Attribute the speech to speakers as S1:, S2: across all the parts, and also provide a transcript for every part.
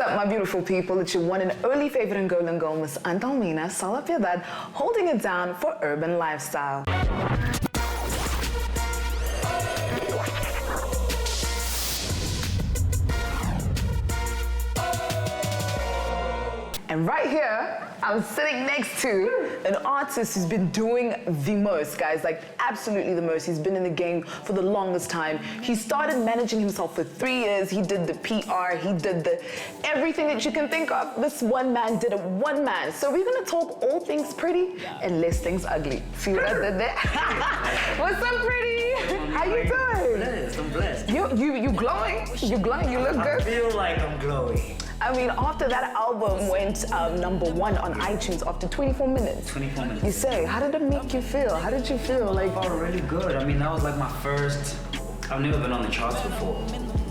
S1: What's up, my beautiful people? It's your one and only favorite Angolan girl, Miss Antalmina Salapiedad, holding it down for urban lifestyle. And right here, I'm sitting next to an artist who's been doing the most, guys, like absolutely the most. He's been in the game for the longest time. He started managing himself for 3 years. He did the PR, he did the everything that you can think of. This one man did it one man. So we're gonna talk all things pretty and less things ugly. See what I did there? What's up, Priddy? How you doing?
S2: I'm blessed.
S1: You glowing? You glowing? You look good.
S2: I feel like I'm glowing.
S1: I mean, after that album went #1 on iTunes after 24 minutes.
S2: 24 minutes.
S1: You say, how did it make you feel? How did you feel? Like,
S2: I felt really good. I mean, that was like my first. I've never been on the charts before.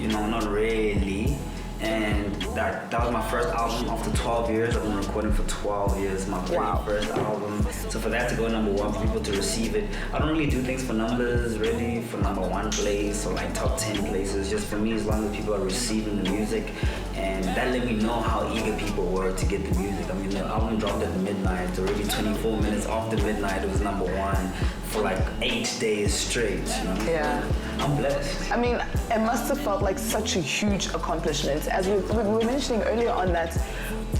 S2: You know, not really. And that was my first album after 12 years. I've been recording for 12 years, my very first album. So for that to go #1, for people to receive it, I don't really do things for numbers, really, for #1 place or like top 10 places. Just for me, as long as people are receiving the music, and that let me know how eager people were to get the music. I mean, the album dropped at midnight, already 24 minutes after midnight, it was #1 for like 8 days straight, you know?
S1: Yeah.
S2: I'm blessed.
S1: I mean, it must have felt like such a huge accomplishment. As we were mentioning earlier on, that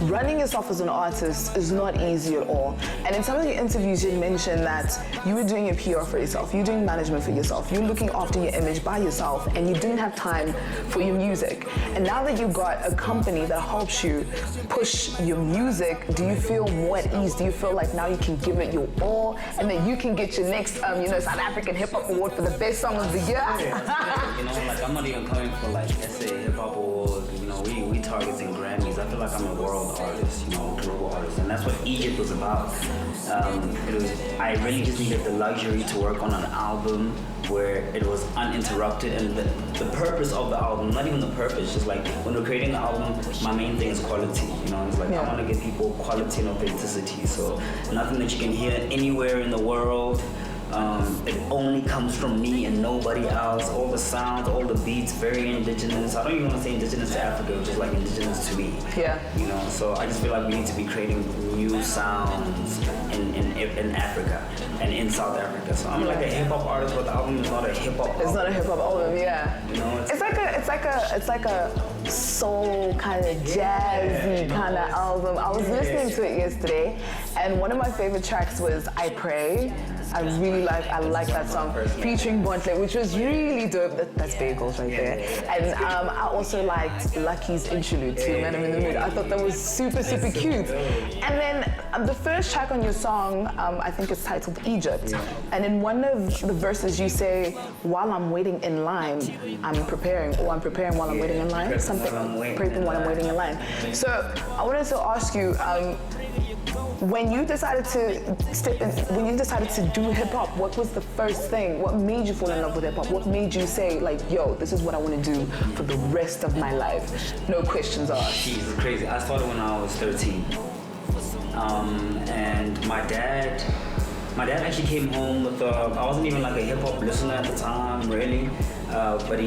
S1: running yourself as an artist is not easy at all. And in some of the interviews, you mentioned that you were doing your PR for yourself, you're doing management for yourself, you're looking after your image by yourself, and you didn't have time for your music. And now that you've got a company that helps you push your music, do you feel more at ease? Do you feel like now you can give it your all, and that you can get your next, South African Hip Hop Award for the best song of the year?
S2: You know, like I'm not even coming for like SA Hip Hop Award. You know, we targeting Grammys. I feel like I'm a world artist, you know, global artist, and that's what E.G.Y.P.T was about. I really just needed the luxury to work on an album where it was uninterrupted, and the purpose of the album, not even the purpose, just like when we're creating an album, my main thing is quality, you know, it's like I want to give people quality and authenticity, so nothing that you can hear anywhere in the world. It only comes from me and nobody else. All the sounds, all the beats, very indigenous. I don't even want to say indigenous to Africa, just like indigenous to me.
S1: Yeah.
S2: You know, so I just feel like we need to be creating new sounds in Africa and in South Africa. So I'm like a hip hop artist, but the album is not a hip hop album.
S1: It's not a hip hop album, yeah.
S2: You know,
S1: it's like a soul kind of jazzy kind of album. I was listening to it yesterday, and one of my favorite tracks was "I Pray." I like that song featuring Blaque, which was really dope. That's bagels right there. And I also liked Lucky's interlude to "Man I'm in the Mood." I thought that was super cute. And then the first track on your song, I think it's titled "E.G.Y.P.T. And in one of the verses you say, "While I'm waiting in line, I'm preparing," or "I'm preparing while I'm waiting in line." Something, prepping while I'm waiting in line. So I wanted to ask you, when you decided to do hip hop, what was the first thing? What made you fall in love with hip hop? What made you say, like, yo, this is what I want to do for the rest of my life? No questions asked.
S2: Jeez, it's crazy. I started when I was 13. And my dad actually came home with, I wasn't even like a hip hop listener at the time, really, but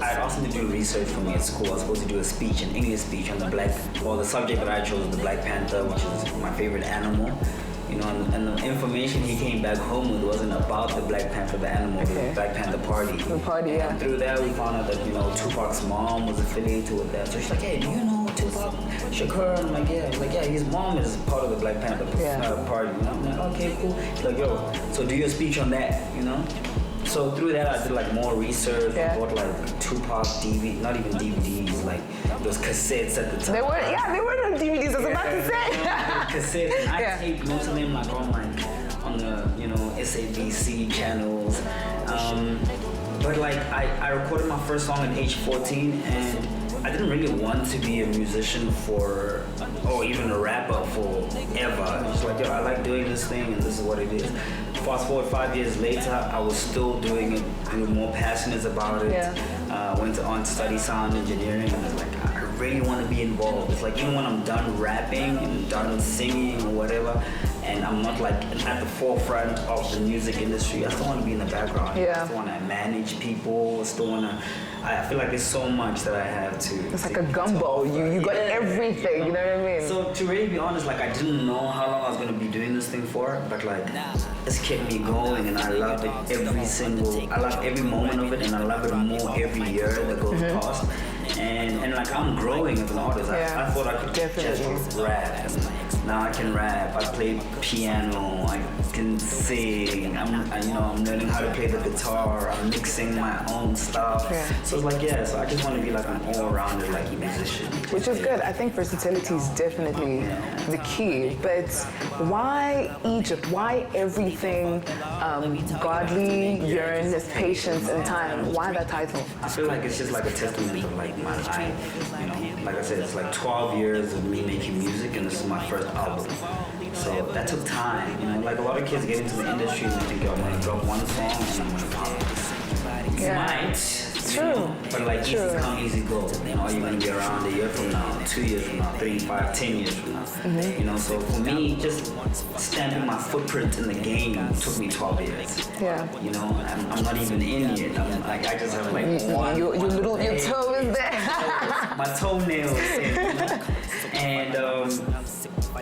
S2: I had asked him to do research for me at school. I was supposed to do a speech, an English speech on the subject that I chose was the Black Panther, which is my favorite animal. You know, and the information he came back home with wasn't about the Black Panther, the animal, the Black Panther Party.
S1: The party, yeah.
S2: And through that, we found out that, you know, Tupac's mom was affiliated with that. So she's like, hey, do you know Tupac Shakur? I'm like, yeah. He's like, yeah, his mom is part of the Black Panther party. You know? I'm like, okay, cool. He's like, yo, so do your speech on that, you know? So through that, I did like more research. I bought like Tupac DVD, not even DVDs, like those cassettes at the time.
S1: They were no DVDs. I was about to say.
S2: Cassettes. And I taped most of them like on the SABC channels. But like I recorded my first song at age 14, and I didn't really want to be a musician or even a rapper forever. It's like, yo, I like doing this thing, and this is what it is. Fast forward 5 years later, I was still doing it, more passionate about it. Went on to study sound engineering, and I was like, I really want to be involved. It's like even when I'm done rapping and done singing or whatever, and I'm not like at the forefront of the music industry, I still want to be in the background.
S1: Yeah.
S2: I still want to manage people. I still want to. I feel like there's so much that I have to.
S1: It's like a gumbo. You got everything. You know what I mean?
S2: So to really be honest, like I didn't know how long I was gonna be doing this thing for, but like it's kept me going, and I love it I love every moment of it, and I love it more every year that goes past. And like I'm growing as an artist. I thought I could just rap. And now I can rap. I play piano. I can sing. I'm learning how to play the guitar. I'm mixing my own stuff. So it's like so I just want to be like an all-rounder like musician.
S1: Which is good. I think versatility is definitely the key. But why Egypt? Why everything godly, yearns, patience, and time? Why that title?
S2: I feel like it's just like a testament of like my life. Like I said, it's like 12 years of me making music, and this is my first album. So that took time. Like a lot of kids get into the industry and they think, I'm gonna drop one song and I'm gonna pop. Might. True. But like easy come, easy go. Are you gonna be around a year from now, 2 years from now, 3, 5, 10 years from now? So for me, just stamping my footprint in the game took me 12 years. I'm not even in yet. I just have like one.
S1: Your toe is there.
S2: My toenails.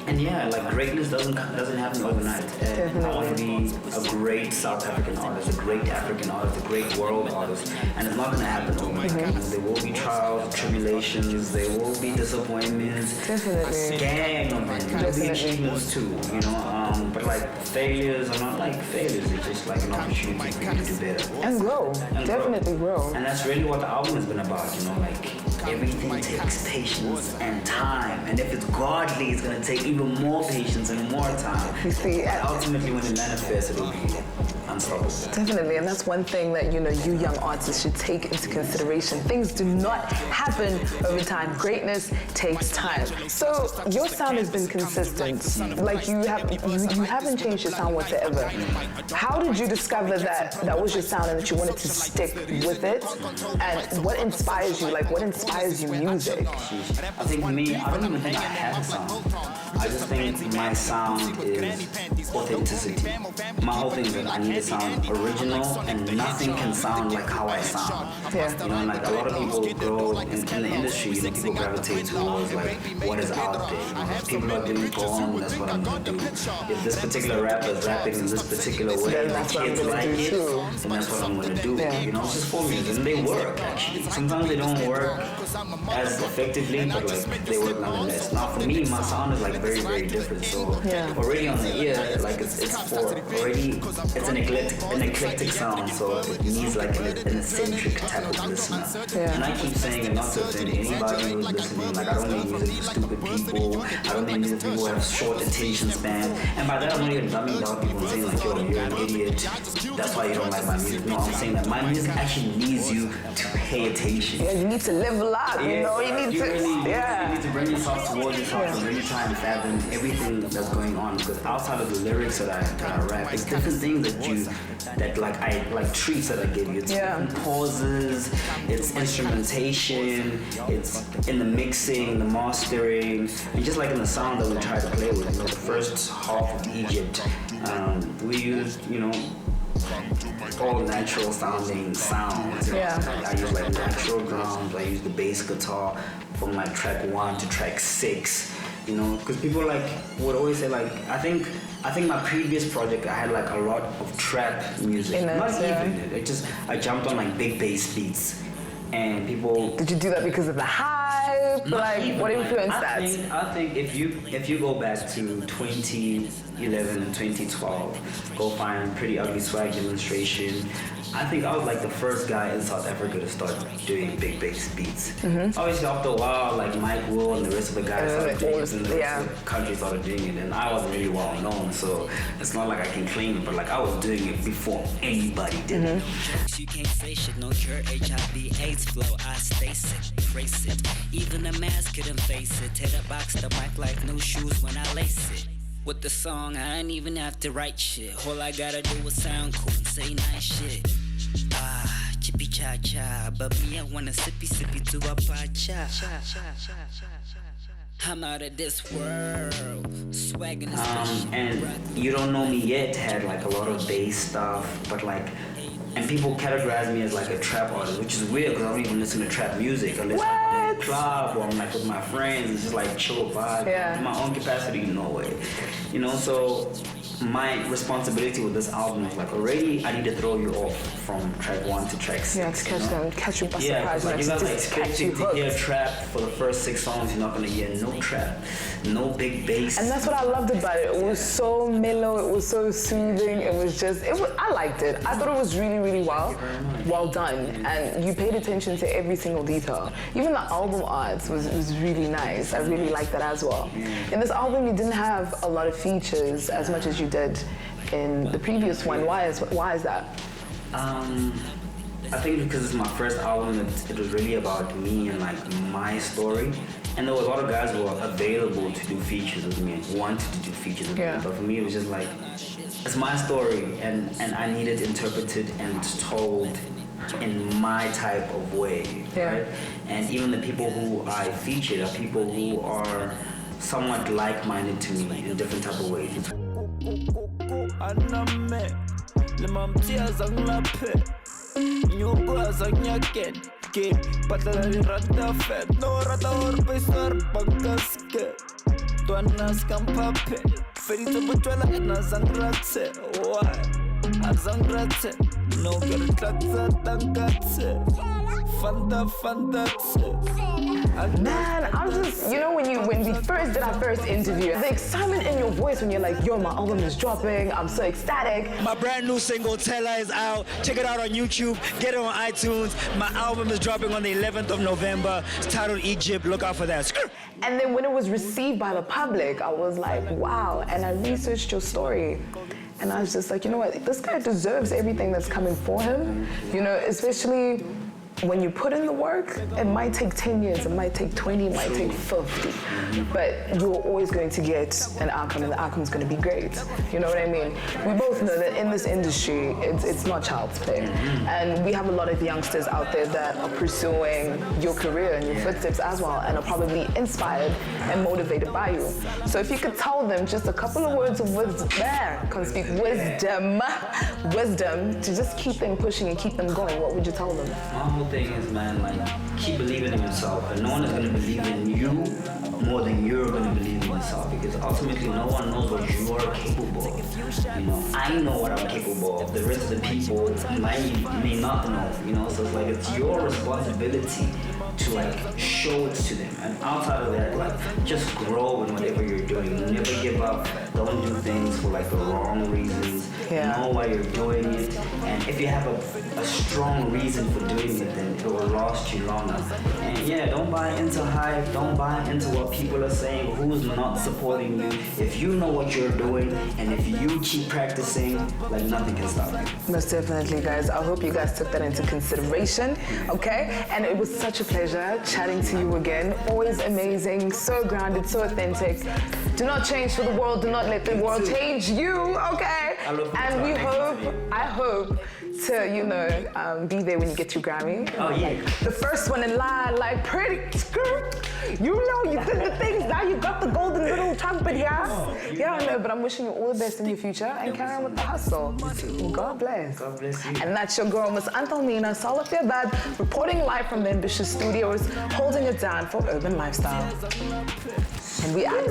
S2: And like greatness doesn't happen overnight. And I want to be a great South African artist, a great African artist, a great world artist, and it's not going to happen overnight. There will be trials, tribulations, there will be disappointments.
S1: Definitely.
S2: Gang of them. There'll be achievements too, But like failures are not like failures. It's just like an opportunity for you to do better
S1: and grow. Definitely grow.
S2: And that's really what the album has been about. Like everything takes patience and time, and if it's godly, it's gonna take even more patience and more time.
S1: You see,
S2: and ultimately, when it manifests, it'll be unstoppable.
S1: Definitely, and that's one thing that you young artists should take into consideration. Things do not happen over time. Greatness takes time. So your sound has been consistent. Like you haven't changed your sound whatsoever. How did you discover that was your sound and that you wanted to stick with it? And what inspires you? Like what inspires you music?
S2: I think for me, I don't even think I have a sound. I just think my sound is authenticity. My whole thing is that I need to sound original, and nothing can sound like how I sound. Like a lot of people grow in the industry, people gravitate towards like what is out there. People are doing porn, that's what I'm gonna do. If this particular rapper is rapping in this particular way, and the kids like it, then that's what I'm gonna do. It's just formulas, and they work actually. Sometimes they don't work as effectively, but like they work nonetheless. Now for me, my sound is like very, very different. So already on the ear, like it's an eclectic sound. So it needs like an eccentric type of listener. And I keep saying it not to offend anybody who's listening. Like I don't make music for stupid people. I don't make music for people who have short attention span. And by that I'm not even dumbing down people and saying like, yo, you're an idiot. That's why you don't like my music. No, I'm saying that my music actually needs you to pay attention.
S1: You need to level up. You need to
S2: bring yourself towards yourself and really try and fathom everything that's going on. Because outside of the lyrics that I rap, it's different things like treats that I give you. It's different pauses, it's instrumentation, it's in the mixing, the mastering, and just like in the sound that we try to play with. The first half of E.G.Y.P.T, we used, all natural sounding sounds. I use like natural drums, I use the bass guitar from like track 1 to track 6, because people would always say I think my previous project I had like a lot of trap music. I jumped on like big bass beats. And people.
S1: Did you do that because of the hype? What influenced that?
S2: I think if you go back to 2011 and 2012, go find Priddy Ugly swag demonstration. I think I was like the first guy in South Africa to start doing big bass beats. Obviously, after a while, like Mike Will and the rest of the guys started doing it, and the rest of the country started doing it, and I wasn't really well known, so it's not like I can claim it, but like I was doing it before anybody did it.
S3: You can't say shit, no cure, H.U.G.E flow, I stay sick, trace it. Even the mask couldn't face it. Tear the box, the mic like new shoes when I lace it. With the song, I ain't even have to write shit. All I gotta do is sound cool and say nice shit. Chippy cha-cha, but me I wanna sippy to a pacha. I'm out of this world, swagging this
S2: and You Don't Know Me Yet had like a lot of bass stuff, but like, and people categorize me as like a trap artist, which is weird because I don't even listen to trap music unless I'm in a club or I'm like with my friends. It's just like chill vibe.
S1: Yeah.
S2: In my own capacity, no way. You know, so my responsibility with this album is like already I need to throw you off from track 1 to track 6.
S1: Yeah, to catch you by surprise.
S2: Yeah, like you guys are expecting to hear
S1: hooked.
S2: trap for the first 6 songs. You're not gonna hear no trap, no big bass.
S1: And that's what I loved about it. It was so mellow, it was so soothing, I liked it. I thought it was really, really well done. And you paid attention to every single detail. Even the album art was really nice. I really liked that as well. In this album, you didn't have a lot of features as much as you did in the previous one. Why is that?
S2: I think because it's my first album, it was really about me and like my story. And there were a lot of guys who were available to do features with me and wanted to do features with me. But for me, it was just like, it's my story and I need it interpreted and told in my type of way, right? And even the people who I featured are people who are somewhat like-minded to me in a different type of ways.
S1: Man, I'm just, when we first did our first interview, the excitement in your voice when you're like, yo, my album is dropping, I'm so ecstatic.
S4: My brand new single, Tella, is out. Check it out on YouTube, get it on iTunes. My album is dropping on the 11th of November. It's titled E.G.Y.P.T, look out for that.
S1: And then when it was received by the public, I was like, wow. And I researched your story. And I was just like, you know what, this guy deserves everything that's coming for him. Especially when you put in the work, it might take 10 years, it might take 20, it might take 50. But you're always going to get an outcome, and the outcome is going to be great. You know what I mean? We both know that in this industry, it's not child's play. And we have a lot of youngsters out there that are pursuing your career and your footsteps as well, and are probably inspired and motivated by you. So if you could tell them just a couple of words of wisdom, wisdom to just keep them pushing and keep them going, what would you tell them?
S2: My whole thing is, man, like, keep believing in yourself, and no one is going to believe in you more than you're going to believe in yourself, because ultimately no one knows what you are capable of. I know what I'm capable of. The rest of the people may not know, so it's like, it's your responsibility to like show it to them, and outside of that, like, just grow in whatever you're doing. Never give up. Don't do things for like the wrong reasons. Know why you're doing it, and if you have a strong reason for doing it, then it will last you longer. And don't buy into hype. Don't buy into what people are saying, who's not supporting you. If you know what you're doing, and if you keep practicing, like, nothing can stop you.
S1: Most definitely, guys. I hope you guys took that into consideration, okay? And it was such a pleasure chatting to you again. Always amazing, so grounded, so authentic. Do not change for the world. Do not let the world change you, okay? And I hope to, be there when you get your Grammy.
S2: Oh, yeah.
S1: The first one in line, like, pretty, you did the things, now you got the golden little trumpet, yeah? Yeah, I know, but I'm wishing you all the best in your future, and carry on with the hustle. God bless.
S2: God bless you.
S1: And that's your girl, Miss Antonina Salafia, reporting live from the Ambitious Studios, holding it down for Urban Lifestyle. And we out.